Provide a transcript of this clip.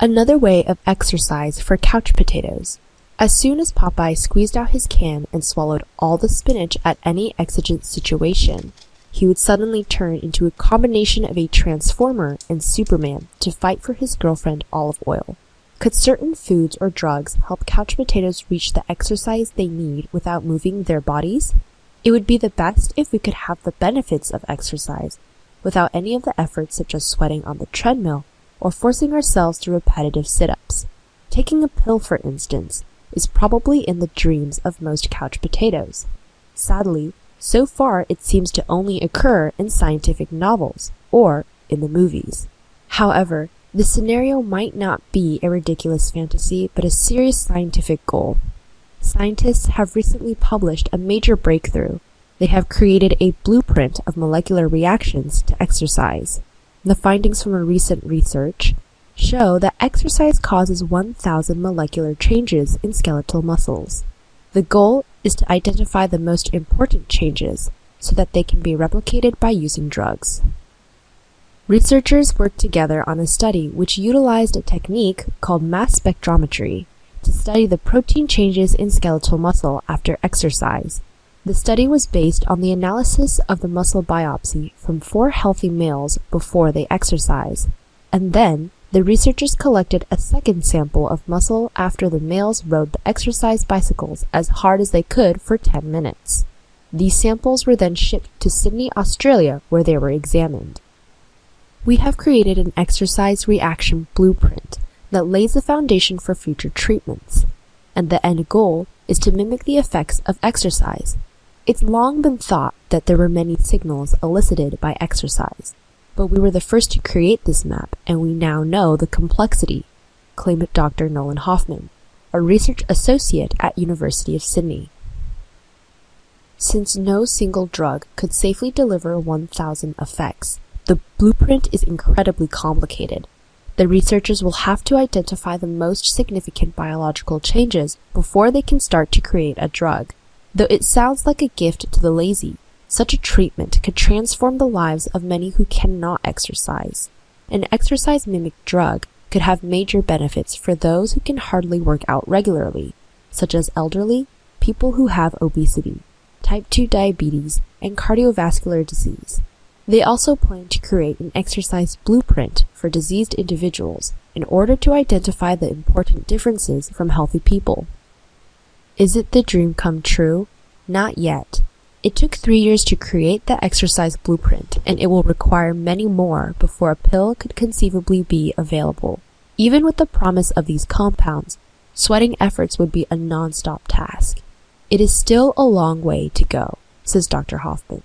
Another way of exercise for couch potatoes. As soon as Popeye squeezed out his can and swallowed all the spinach at any exigent situation, he would suddenly turn into a combination of a Transformer and Superman to fight for his girlfriend Olive Oil. Could certain foods or drugs help couch potatoes reach the exercise they need without moving their bodies? It would be the best if we could have the benefits of exercise without any of the efforts such as sweating on the treadmill or forcing ourselves to repetitive sit-ups. Taking a pill, for instance, is probably in the dreams of most couch potatoes. Sadly, so far it seems to only occur in scientific novels or in the movies. However, this scenario might not be a ridiculous fantasy but a serious scientific goal. Scientists have recently published a major breakthrough. They have created a blueprint of molecular reactions to exercise. The findings from a recent research show that exercise causes 1,000 molecular changes in skeletal muscles. The goal is to identify the most important changes so that they can be replicated by using drugs. Researchers worked together on a study which utilized a technique called mass spectrometry to study the protein changes in skeletal muscle after exercise. The study was based on the analysis of the muscle biopsy from 4 healthy males before they exercise, and then the researchers collected a second sample of muscle after the males rode the exercise bicycles as hard as they could for 10 minutes. These samples were then shipped to Sydney, Australia, where they were examined. We have created an exercise reaction blueprint that lays the foundation for future treatments, and the end goal is to mimic the effects of exercise. It's long been thought that there were many signals elicited by exercise, but we were the first to create this map, and we now know the complexity, claimed Dr. Nolan Hoffman, a research associate at University of Sydney. Since no single drug could safely deliver 1,000 effects, the blueprint is incredibly complicated. The researchers will have to identify the most significant biological changes before they can start to create a drug. Though it sounds like a gift to the lazy, such a treatment could transform the lives of many who cannot exercise. An exercise-mimic drug could have major benefits for those who can hardly work out regularly, such as elderly, people who have obesity, type 2 diabetes, and cardiovascular disease. They also plan to create an exercise blueprint for diseased individuals in order to identify the important differences from healthy people. Is it the dream come true? Not yet. It took 3 years to create the exercise blueprint, and it will require many more before a pill could conceivably be available. Even with the promise of these compounds, sweating efforts would be a non-stop task. It is still a long way to go, says Dr. Hoffman.